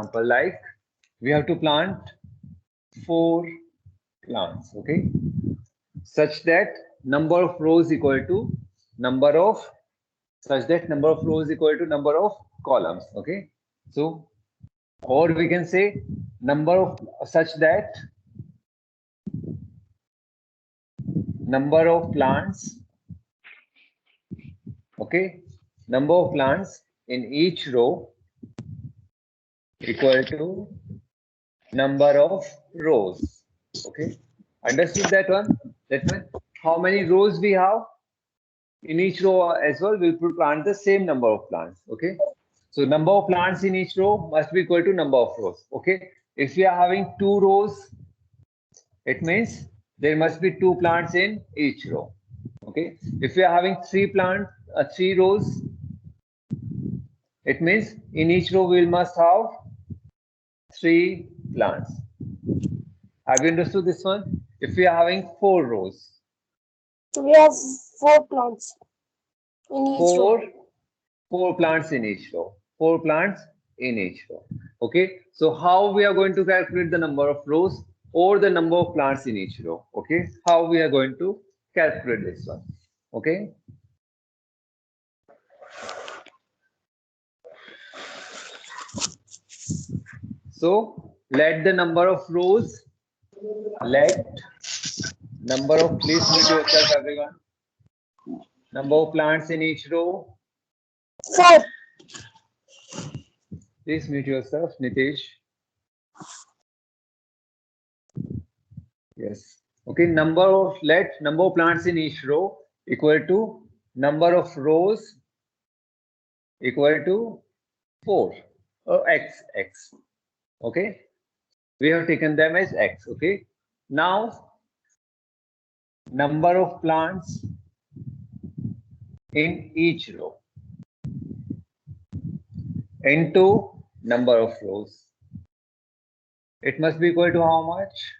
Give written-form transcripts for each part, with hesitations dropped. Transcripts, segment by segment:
example, like we have to plant 4 plants, okay, such that number of rows equal to number of number of columns, okay. So, or we can say number of such that number of plants, okay, number of plants in each row equal to number of rows, okay. Understood that one? That means how many rows we have in each row as well, we will plant the same number of plants, okay. So number of plants in each row must be equal to number of rows, okay. If we are having 2 rows, it means there must be 2 plants in each row, okay. If we are having 3 rows, it means in each row we must have 3 plants. Have you understood this one? If we are having 4 rows, We have 4 plants in each row. 4 plants in each row. 4 plants in each row. Okay. So how we are going to calculate the number of rows or the number of plants in each row? Okay. How we are going to calculate this one? Okay. So let the number of rows, please mute yourself, everyone. Number of plants in each row. 4. Please mute yourself, Nitesh. Yes. Okay. Number of plants in each row equal to number of rows equal to 4 or x. Okay. We have taken them as x. Okay. Now number of plants in each row into number of rows. It must be equal to how much?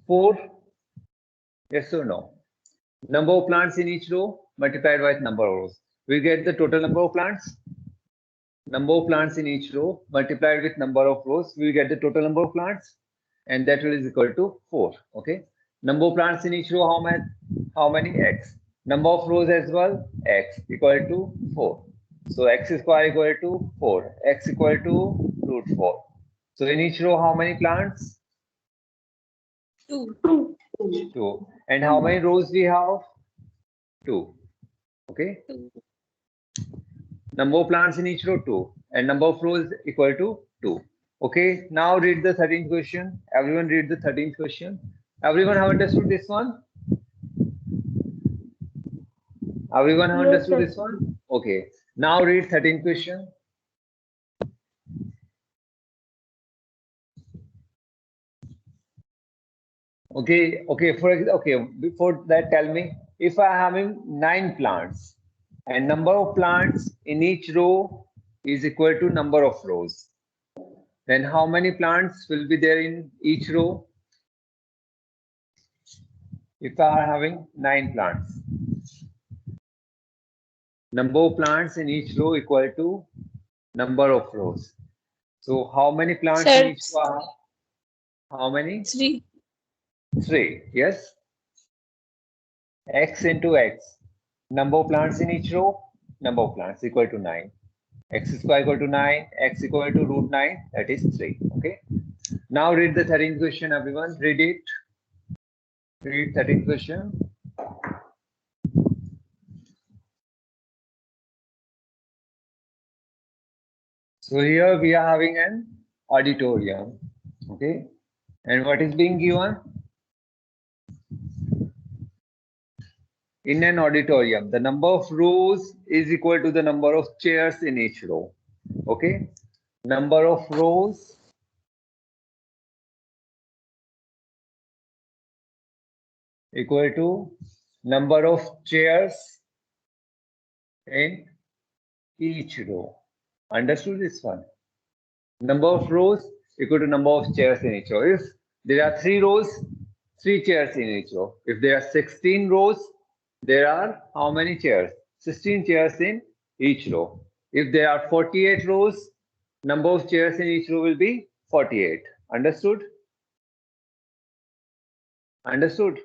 4. Yes or no? Number of plants in each row multiplied by number of rows. We get the total number of plants. Number of plants in each row multiplied with number of rows. We get the total number of plants, and that is equal to 4. Okay. Number of plants in each row, how many? How many? X. Number of rows as well, x equal to 4. So x square equal to 4. X equal to root 4. So in each row, how many plants? 2. 2. And how many rows we have? 2. Okay. Number of plants in each row, 2. And number of rows equal to 2. Okay. Now read the 13th question. Everyone read the 13th question. Everyone have understood this one? Everyone have understood this one? Okay. Now read 13th question. Okay. Before that, tell me, if I am having 9 plants and number of plants in each row is equal to number of rows, then how many plants will be there in each row? If I am having 9 plants, number of plants in each row equal to number of rows. So how many plants in each row? How many? 3. 3. Yes. X into x. Number of plants in each row. Number of plants equal to 9. X square equal to 9. X equal to root 9. That is 3. Okay. Now read the 13th question, everyone. Read it. Read 13th question. So here we are having an auditorium. Okay. And what is being given? In an auditorium, the number of rows is equal to the number of chairs in each row. Okay. Number of rows equal to number of chairs in each row. Understood this one? Number of rows equal to number of chairs in each row. If there are 3 rows, 3 chairs in each row. If there are 16 rows, there are how many chairs? 16 chairs in each row. If there are 48 rows, number of chairs in each row will be 48. Understood? Understood?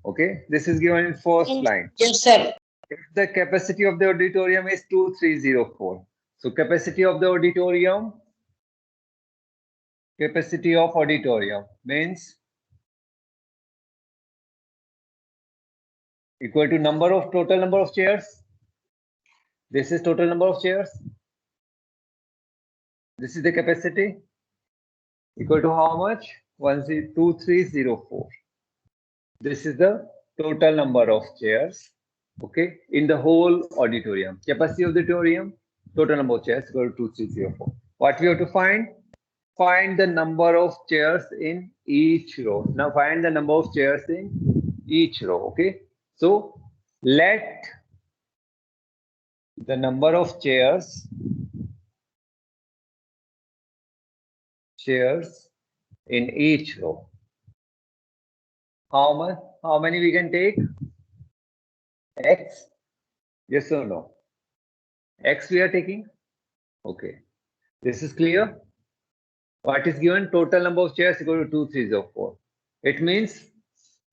Okay, this is given in first line. Yes, sir. If the capacity of the auditorium is 2304. So capacity of the auditorium means equal to total number of chairs. This is total number of chairs. This is the capacity equal to how much? 2304. This is the total number of chairs, okay, in the whole auditorium. Capacity of the auditorium, total number of chairs equal to 2304. What we have to find? Find the number of chairs in each row. Now find the number of chairs in each row, okay? So let the number of chairs in each row. How many we can take? X? Yes or no? X we are taking? Okay. This is clear? What is given? Total number of chairs equal to 2304. It means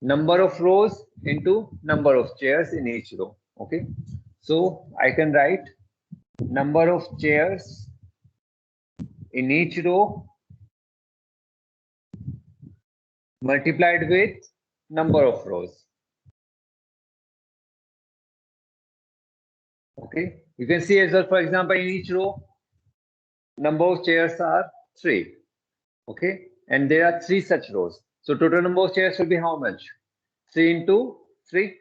number of rows into number of chairs in each row. Okay. So I can write number of chairs in each row multiplied with number of rows. Okay. You can see as well, for example, in each row, number of chairs are 3. Okay. And there are 3 such rows. So total number of chairs will be how much? 3 into 3.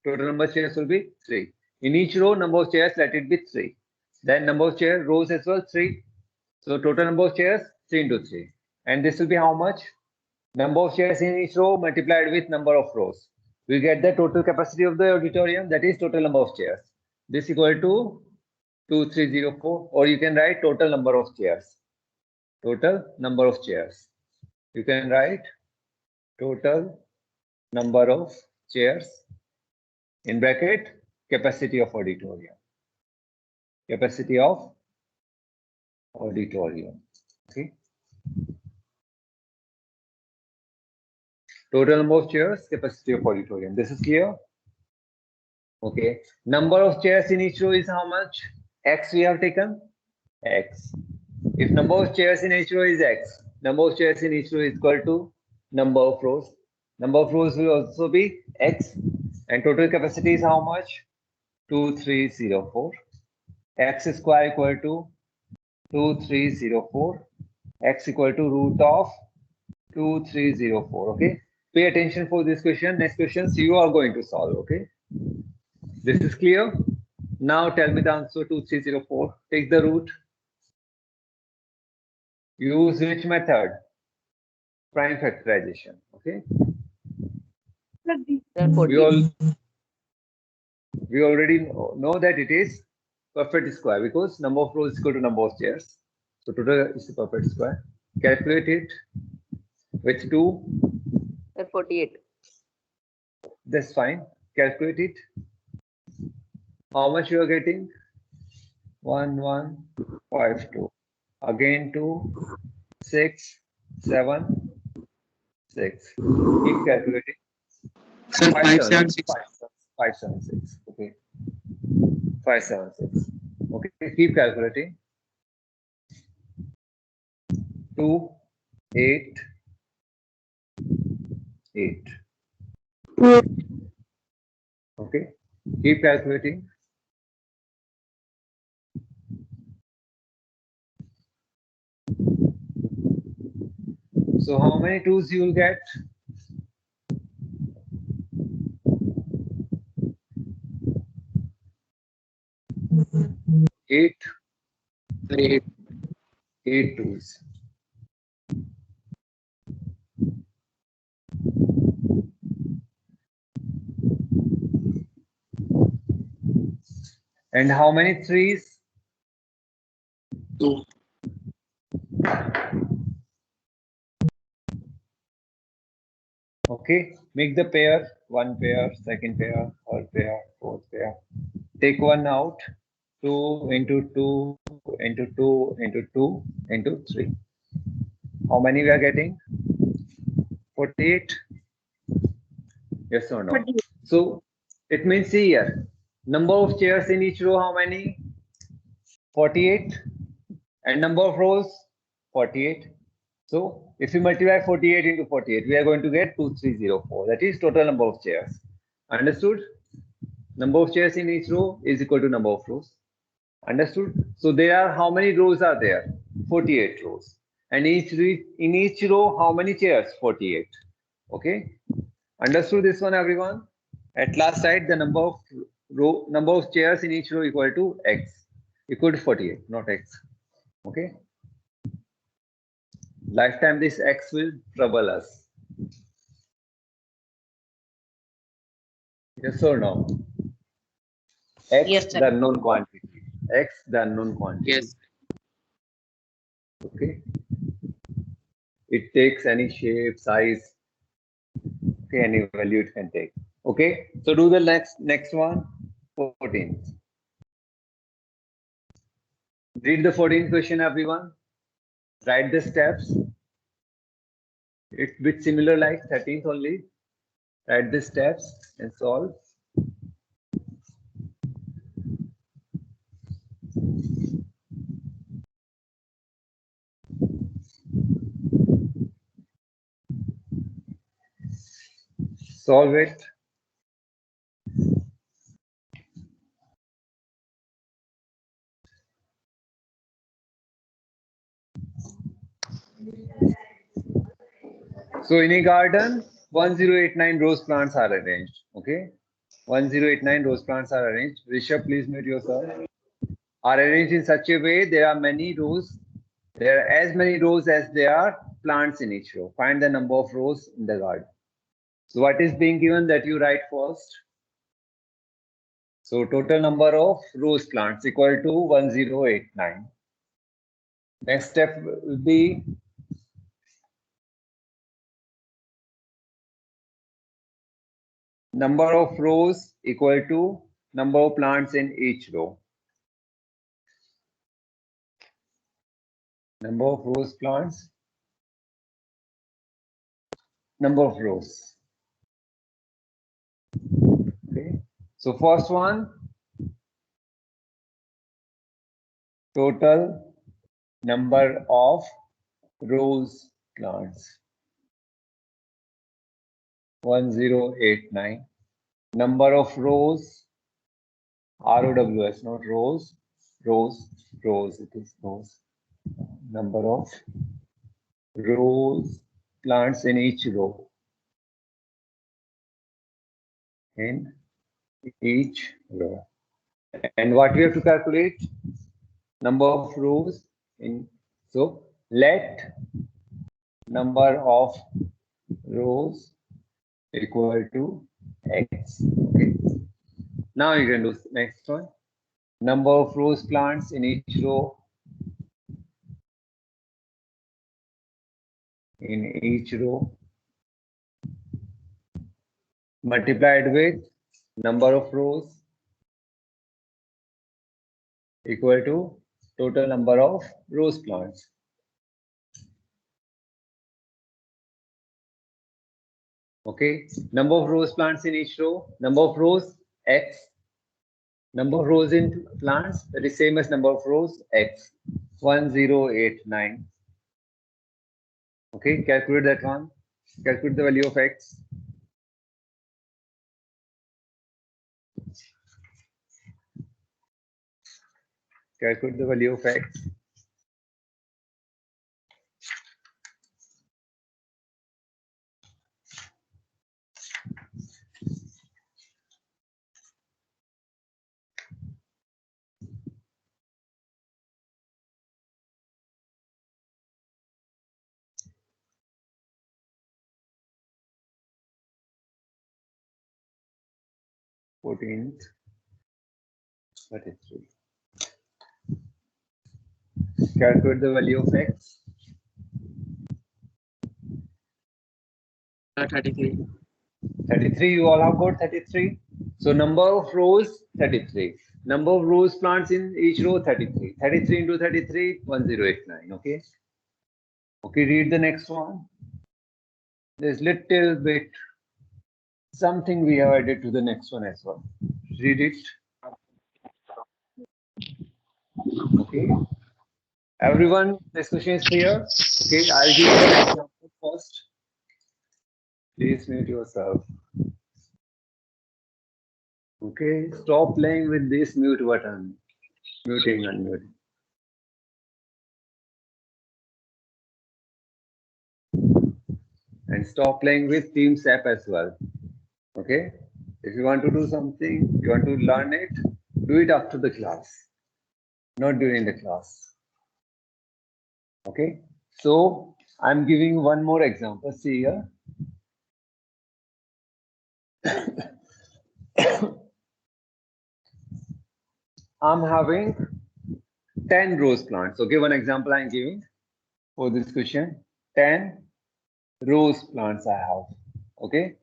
Total number of chairs will be 3. In each row, number of chairs, let it be 3. Then number of chairs, rows as well, 3. So total number of chairs, 3 into 3. And this will be how much? Number of chairs in each row multiplied with number of rows. We get the total capacity of the auditorium, that is total number of chairs. This equal to 2304, or you can write total number of chairs. Total number of chairs. You can write total number of chairs in bracket capacity of auditorium. Capacity of auditorium. Okay. Total number of chairs, capacity of auditorium. This is clear? Okay. Number of chairs in each row is how much? X we have taken? X. If number of chairs in each row is X, number of chairs in each row is equal to number of rows. Number of rows will also be X. And total capacity is how much? 2304. X square equal to 2304. X equal to root of 2304. Okay. Pay attention for this question. Next questions you are going to solve. Okay. This is clear. Now tell me the answer. 2304. Take the root. Use which method? Prime factorization. Okay. We already know that it is perfect square because number of rows is equal to number of chairs. So total is the perfect square. Calculate it with 2. 48. That's fine. Calculate it. How much you are getting? 1152. Again 2, 6, 7, 6. Keep calculating. 576. 576. Okay. 576. Okay. Keep calculating. 2, 8, 8. Okay. Keep calculating. So how many 2s you will get? 8. 8 2s. And how many 3s? 2. Okay, make the pair, 1 pair, second pair, third pair, fourth pair. Take 1 out. 2 into 2 into 2 into 2 into 3. How many we are getting? 48. Yes or no? 48. So it means, see here, number of chairs in each row, how many? 48. And number of rows? 48. So if we multiply 48 into 48, we are going to get 2304. That is total number of chairs. Understood? Number of chairs in each row is equal to number of rows. Understood? So there are, how many rows are there? 48 rows. And in each row, how many chairs? 48. Okay. Understood this one, everyone? At last side, the number of chairs in each row equal to x, equal to 48, not x. Okay. Lifetime this x will trouble us. Yes or no? X, Yes, sir. the unknown quantity. X, the unknown quantity. Yes. Okay. It takes any shape, size. Okay, any value it can take. Okay. So do the next one, 14th. Read the 14th question, everyone. Write the steps. It's a bit similar like 13th only. Write the steps and solve. Solve it. So in a garden, 1089 rose plants are arranged. Okay. 1089 rose plants are arranged. Rishabh, please mute yourself. Are arranged in such a way there are many rows. There are as many rows as there are plants in each row. Find the number of rows in the garden. So what is being given that you write first? So total number of rose plants equal to 1089. Next step will be number of rows equal to number of plants in each row. Number of rose plants, number of rows. Okay. So first one, total number of rose plants, 1089. Number of rows, ROWS, not rows, rows, it is rows. Number of rows plants in each row. In each row. And what we have to calculate? Number of rows in, so let number of rows equal to x. Okay. Now you can do next one. Number of rose plants in each row. In each row. Multiplied with number of rows equal to total number of rose plants. Okay. Number of rose plants in each row. Number of rows x. Number of rows in plants, that is same as number of rows x. 1089. Okay, calculate that one. Calculate the value of x. Calculate the value of x. Fourteenth, 33. Calculate the value of x. 33. 33, you all have got 33. So number of rows, 33. Number of rose plants in each row 33. 33 into 33, 1089. Okay. Okay, read the next one. There's little bit something we have added to the next one as well. Read it. Okay. Everyone, this question is clear. Okay, I'll give you an example first. Please mute yourself. Okay, stop playing with this mute button. Muting, unmuting. And stop playing with Teams app as well. Okay, if you want to do something, you want to learn it, do it after the class, not during the class. Okay, so I'm giving one more example. See here. I'm having 10 rose plants. Okay, one example I'm giving for this question. 10 rose plants I have. Okay,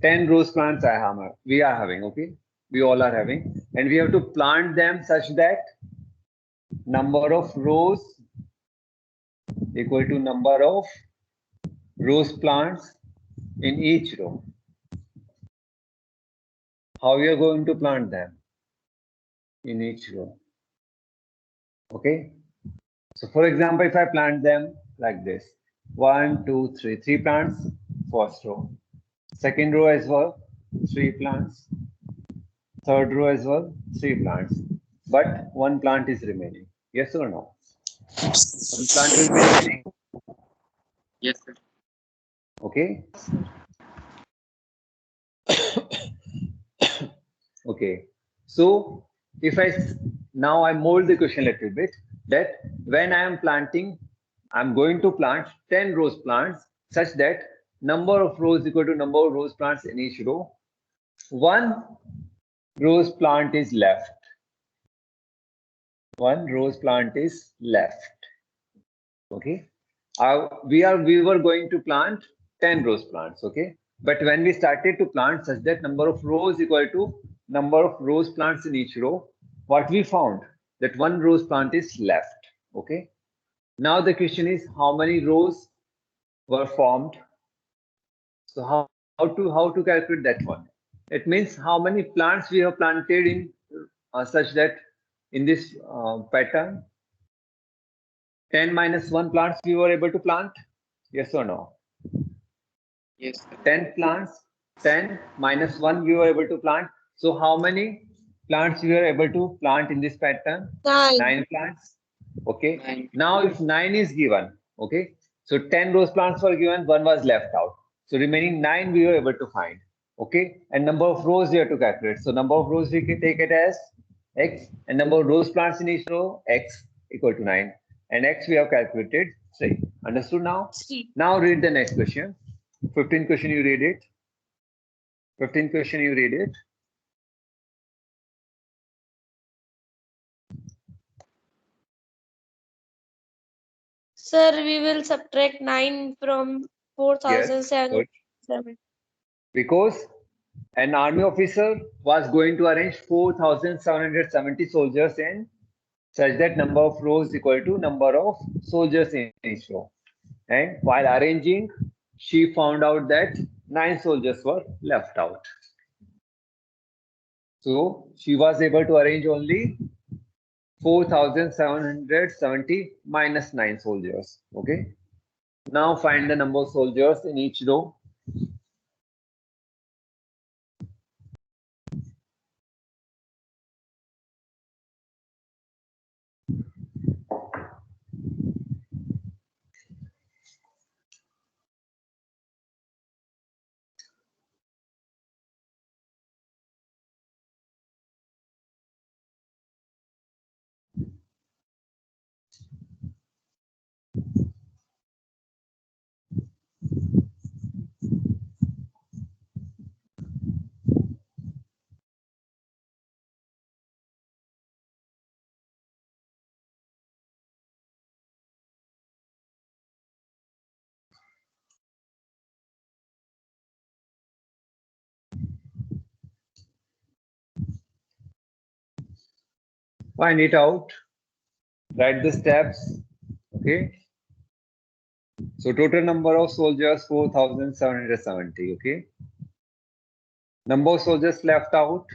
10 rose plants we are having. Okay, we all are having, and we have to plant them such that number of rows equal to number of rose plants in each row. How we are going to plant them in each row. Okay, so for example, if I plant them like this, 1, 2, 3, 3 plants, first row, second row as well, 3 plants, third row as well, 3 plants, but 1 plant is remaining. Yes or no? 1 plant will be remaining. Yes, sir. Okay. Okay. So if now I mold the question a little bit, that when I am planting, I'm going to plant 10 rose plants such that number of rows equal to number of rose plants in each row. 1 rose plant is left. 1 rose plant is left. Okay. We were going to plant 10 rose plants. Okay. But when we started to plant such that number of rows equal to number of rose plants in each row, what we found that 1 rose plant is left. Okay. Now the question is how many rows were formed. So how to calculate that one? It means how many plants we have planted in such that in this pattern 10 minus 1 plants we were able to plant. Yes or no? Yes, sir. 10 plants, 10 minus 1 we were able to plant. So how many plants we were able to plant in this pattern? 9 plants. Okay. 9. Now if 9 is given, okay, so 10 rose plants were given, 1 was left out. So remaining 9 we were able to find. Okay. And number of rows we have to calculate. So number of rows we can take it as x, and number of rose plants in each row, x equal to 9. And x we have calculated 3. Understood now? 3. Now read the next question. 15th question, you read it. 15th question, you read it. Sir, we will subtract 9 from 4,707. Because an army officer was going to arrange 4,770 soldiers in such that number of rows equal to number of soldiers in each row. And while arranging, she found out that 9 soldiers were left out. So she was able to arrange only 4,770 minus 9 soldiers. Okay. Now find the number of soldiers in each row. Find it out. Write the steps. Okay. So total number of soldiers 4,770. Okay. Number of soldiers left out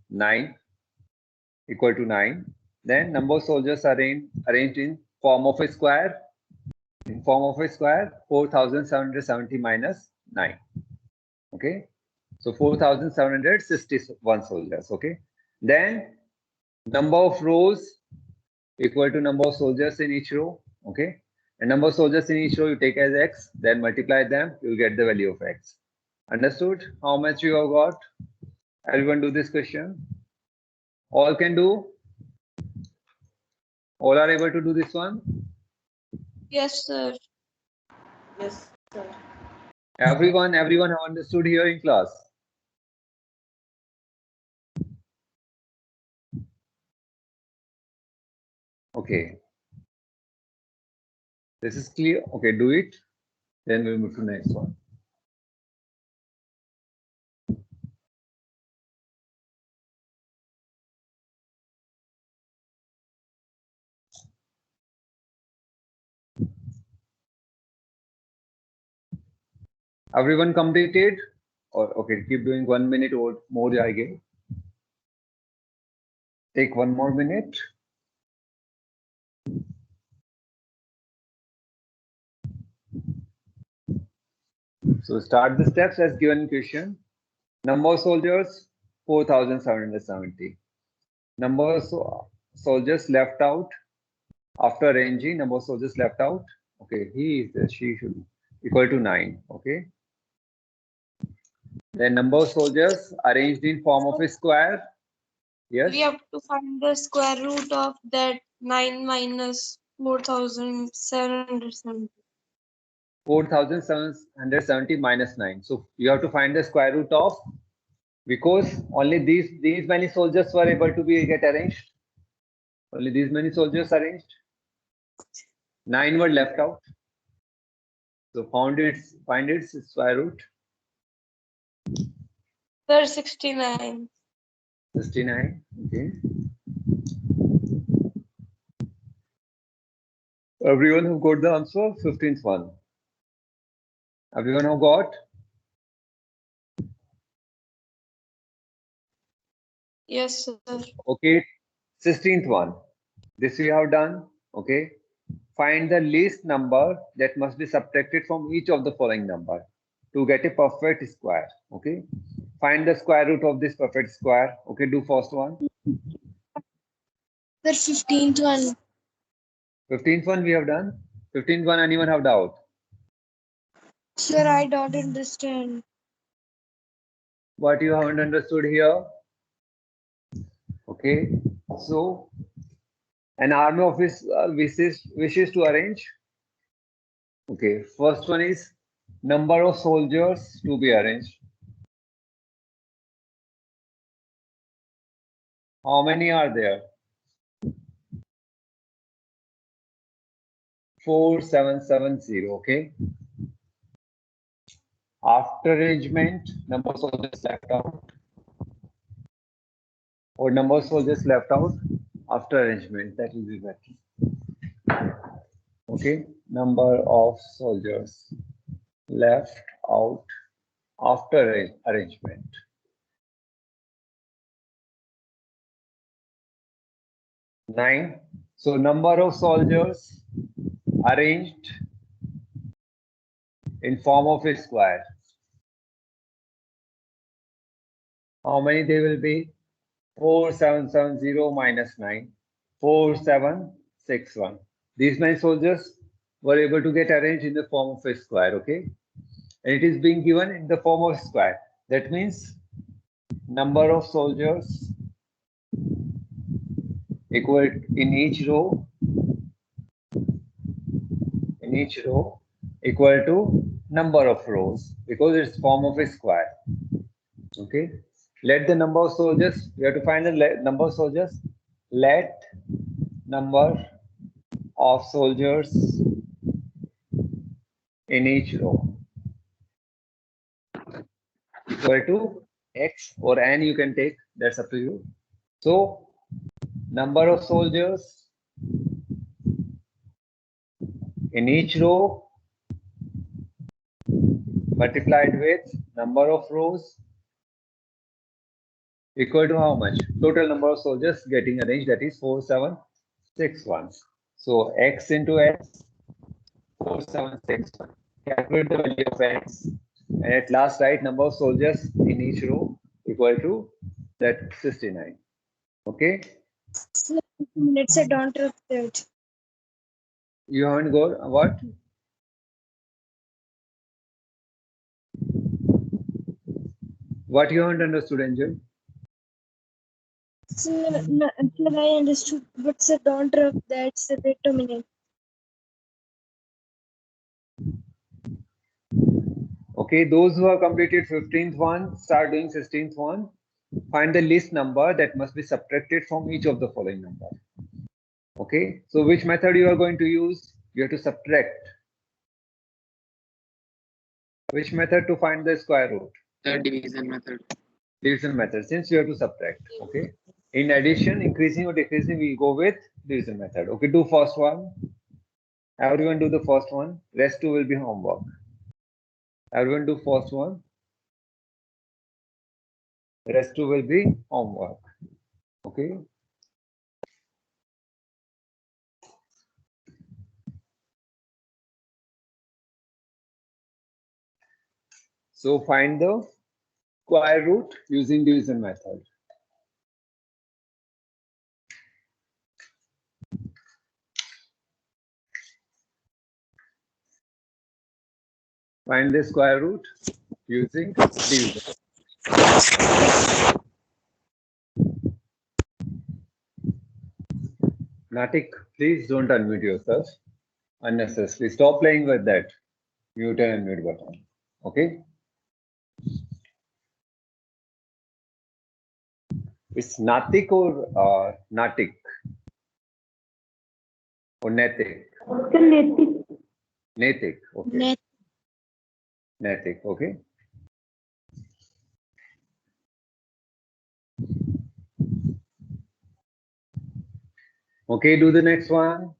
9 equal to 9. Then number of soldiers arranged in form of a square. In form of a square 4,770 minus 9. Okay. So 4,761 soldiers. Okay. Then number of rows equal to number of soldiers in each row. Okay. And number of soldiers in each row you take as x, then multiply them, you'll get the value of x. Understood? How much you have got? Everyone do this question. All can do? All are able to do this one? Yes, sir. Yes, sir. Everyone have understood here in class? Okay. This is clear. Okay, do it. Then we'll move to the next one. Everyone completed? Or okay, keep doing 1 minute or more, I guess. Take 1 more minute. So start the steps as given in question. Number of soldiers 4,770. Number of soldiers left out after arranging. Number of soldiers left out. Okay, he is there. She should be equal to 9. Okay. Then number of soldiers arranged in form of a square. Yes. We have to find the square root of that 9 minus 4,770. 4,770 minus 9. So you have to find the square root of, because only these many soldiers were able to get arranged. Only these many soldiers arranged. 9 were left out. So find its square root. Sir, 69. 69. Okay. Everyone who got the answer, 15th one. Everyone who got? Yes, sir. Okay. 16th one. This we have done. Okay. Find the least number that must be subtracted from each of the following number to get a perfect square. Okay. Find the square root of this perfect square. Okay. Do first one. The 15th one. 15th one we have done. 15th one, anyone have doubt? Sir, I don't understand. What you haven't understood here? Okay. So an army office wishes to arrange. Okay. First one is number of soldiers to be arranged. How many are there? 4,770. Okay. After arrangement, number of soldiers left out. Or number of soldiers left out after arrangement. That will be better. Okay. Number of soldiers left out after arrangement. 9. So number of soldiers arranged in form of a square. How many they will be? 4,770 minus 9. 4,761. These many soldiers were able to get arranged in the form of a square. Okay. And it is being given in the form of square. That means number of soldiers equal in each row equal to number of rows, because it's form of a square. Okay. Let the number of soldiers, we have to find the number of soldiers. Let number of soldiers in each row equal to x or n, you can take, that's up to you. So number of soldiers in each row multiplied with number of rows equal to how much? Total number of soldiers getting arranged, that is 4761. So x into x, 4761. Calculate the value of x, and at last write number of soldiers in each row equal to that 69. Okay, Let's say don't repeat. you haven't got what? What you haven't understood, Angel? Actually, I understood, but sir, don't rub. That's the determinant. Okay, those who have completed 15th one, start doing 16th one. Find the least number that must be subtracted from each of the following number. Okay, so which method you are going to use? You have to subtract. Which method to find the square root? The division method. Division method, since you have to subtract. Okay. In addition, increasing or decreasing, we go with division method. Okay, do first one. Everyone do the first one. Rest two will be homework. Everyone do first one. Rest two will be homework. Okay. So find the square root using division method. Find the square root using division. Natik, please don't unmute yourself unnecessarily. Stop playing with that mute and unmute button. Okay. It's Natik or Natik or Netik? Netik. Okay. Netik. Okay. Okay, do the next one.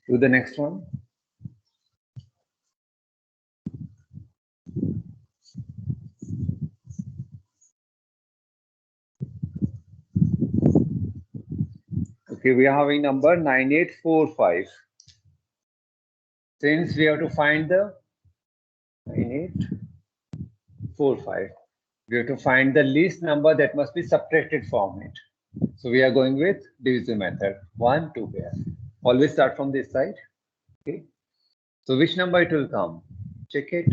Do the next one. Okay, we are having number 9845. Since we have to find the 9845, we have to find the least number that must be subtracted from it. So we are going with division method. 1, 2 pair. Always start from this side. Okay. So which number it will come? Check it.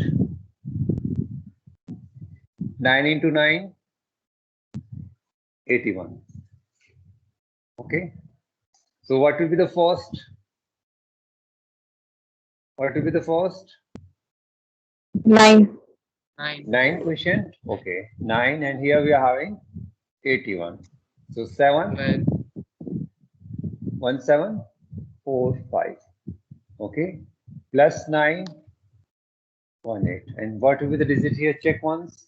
9 into 9, 81. Okay. So what will be the first? What will be the first? 9. 9. 9 quotient. Okay. 9, and here we are having 81. So 7, 12. 1, 7, 4, 5. Okay. Plus 9, 1, 8. And what will be the digit here? Check once.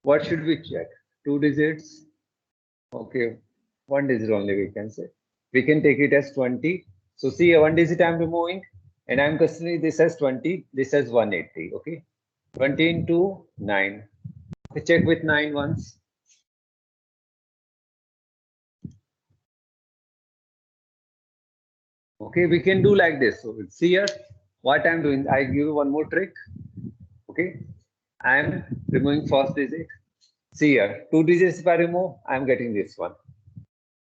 What should we check? 2 digits. Okay. 1 digit only we can say. We can take it as 20. So see, 1 digit I'm removing, and I'm considering this as 20. This as 180. Okay. 20 into 9. Okay, check with 9 once. Okay, we can do like this. So see here what I'm doing. I give you one more trick. Okay, I'm removing first digit. See here, 2 digits if I remove, I'm getting this one.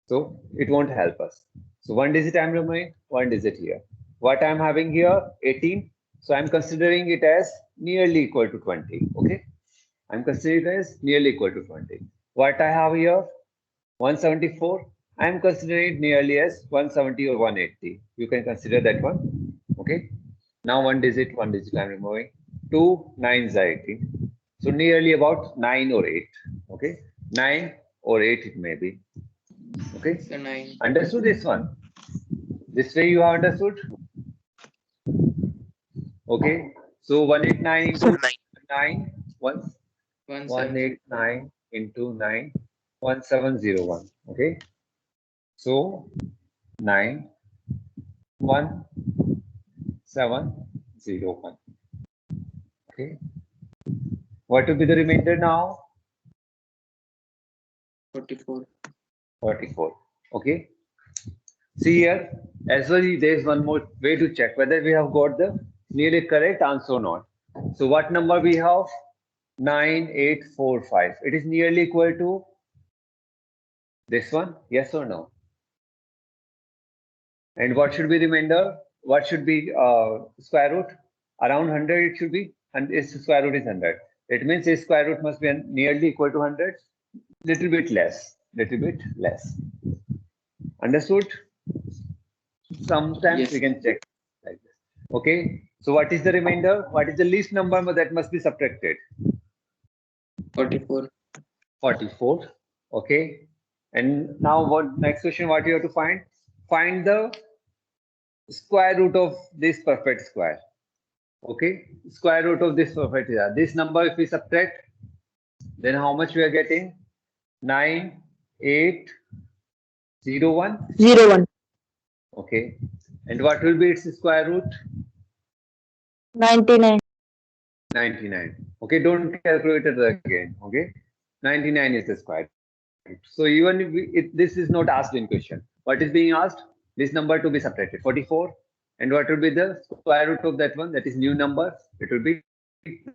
So it won't help us. So 1 digit I'm removing, 1 digit here. What I'm having here, 18. So I'm considering it as nearly equal to 20. Okay, I'm considering it as nearly equal to 20. What I have here, 174. I am considering it nearly as 170 or 180. You can consider that one. Okay. Now one digit I am removing. 2 9s are 18. So nearly about 9 or 8. Okay. 9 or 8 it may be. Okay. So 9. Understood this one? This way you have understood? Okay. So 189 into 9. 189 into 9. 1701. Okay. So 9 1 7 0 1. Okay. What will be the remainder now? 44. 44. Okay. See here, as well, there is one more way to check whether we have got the nearly correct answer or not. So what number we have? 9845. It is nearly equal to this one, yes or no? And what should be remainder? What should be square root? Around 100 it should be, and its square root is 100. It means its square root must be nearly equal to 100, little bit less. Understood? Sometimes Yes. we can check like this. Okay. So what is the remainder? What is the least number that must be subtracted? 44. 44. Okay. And now what next question what you have to find? Find the square root of this perfect square. Okay. Square root of this perfect square. This number if we subtract, then how much we are getting? 9801. 01. Okay. And what will be its square root? 99. 99. Okay, don't calculate it again. Okay, 99 is the square root. So even if this is not asked in question, what is being asked? This number to be subtracted, 44. And what will be the square root of that one? That is new number. It will be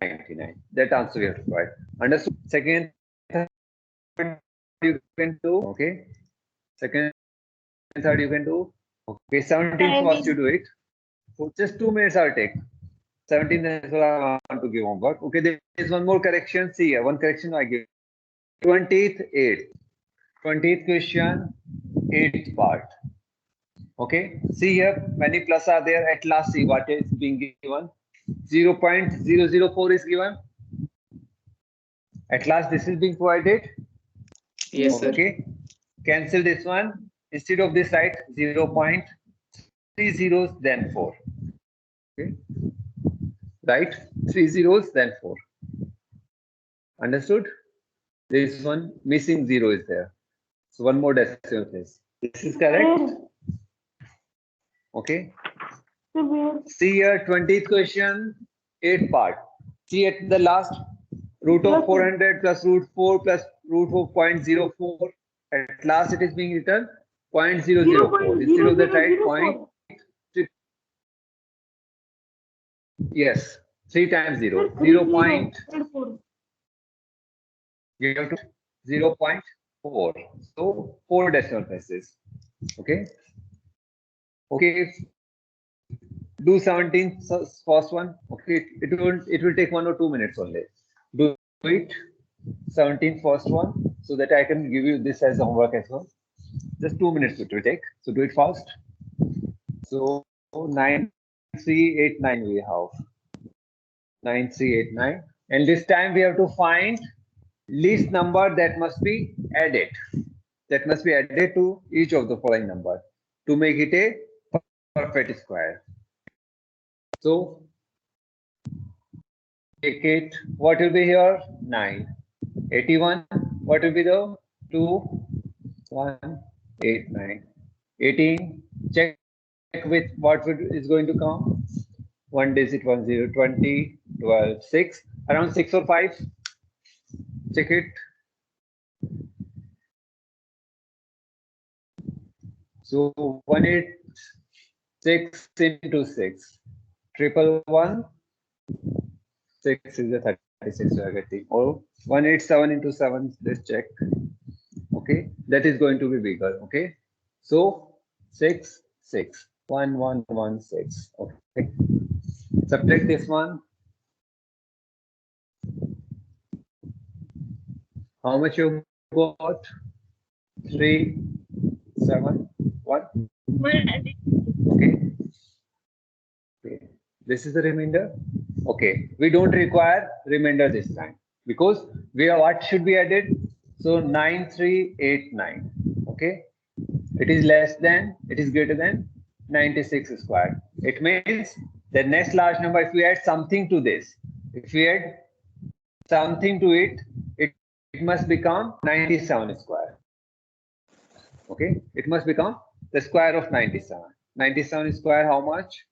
99. That answer we have to provide. Understood? Second, third you can do. Okay. Second, third you can do. Okay, 17th first you do it. So just 2 minutes I'll take. 17 is what I want to give homework. Okay, there is one more correction. See here, one correction I give. 20th, 8th. 20th question, 8th part. Okay, see here, many plus are there. At last, see what is being given. 0.004 is given. At last, this is being provided. Yes, sir. Okay, cancel this one. Instead of this, write 0.3 zeros, then 4. Okay. Right? 3 zeros, then 4. Understood? There is one missing 0 is there. So one more decimal place. This is correct. Okay. See here, 20th question, 8th part. See at the last, root of 400 plus root 4 plus root of 0.04. At last it is being written 0.004. Instead of that, right? Point. Yes. 3 times 0. 0. You have to 0.4. So 4 decimal places. Okay. Okay. Do 17 first one. Okay. It will take 1 or 2 minutes only. Do it. 17 first one so that I can give you this as homework as well. Just 2 minutes it will take. So do it fast. So 9389 we have. 9389. And this time we have to find least number that must be added. That must be added to each of the following number to make it a perfect square. So take it. What will be here? 9. 81. What will be the 2? 1, 8, 9. 18. Check with what is going to come. 1 digit 1 0 20 12 6 around 6 or 5. Check it. So 186 into 6 111 6 is a 36 we are getting, or 187 into 7. Let's check. Okay, that is going to be bigger. Okay, so 6 6 1 1 1 6. Okay, subtract this one. How much you got? 3 7, 1. Okay. Okay. This is the remainder. Okay. We don't require remainder this time because we are what should be added? So 9389. Okay. It is less than, it is greater than 96 squared. It means the next large number, if we add something to this, if we add something to it, it must become 97 square. Okay, it must become the square of 97. 97 square, how much?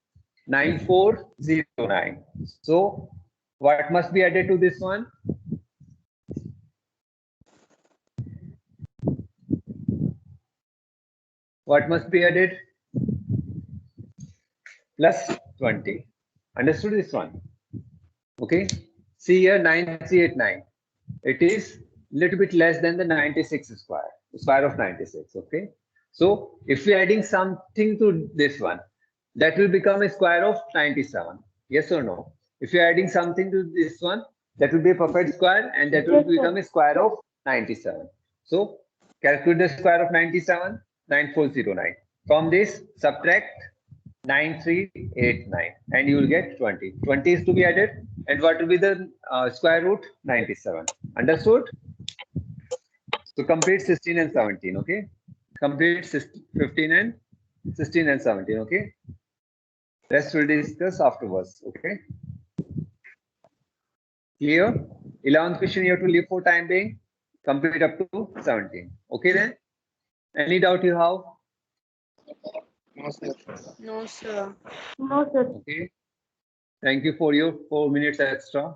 9409. So, what must be added to this one? What must be added? Plus 20. Understood this one? Okay. See here 9389. It is little bit less than the 96 square of 96. Okay. So if we are adding something to this one, that will become a square of 97. Yes or no? If you are adding something to this one, that will be a perfect square and that will Yes, sir. become a square of 97. So calculate the square of 97, 9409. From this, subtract 9389 and you will get 20. 20 is to be added and what will be the square root? 97. Understood? So complete 16 and 17. Okay. Complete 15 and 16 and 17. Okay. Rest will discuss afterwards. Okay. Clear? 11th question you have to leave for time being. Complete up to 17. Okay then? Any doubt you have? No, sir. No, sir. No, sir. Okay. Thank you for your 4 minutes extra.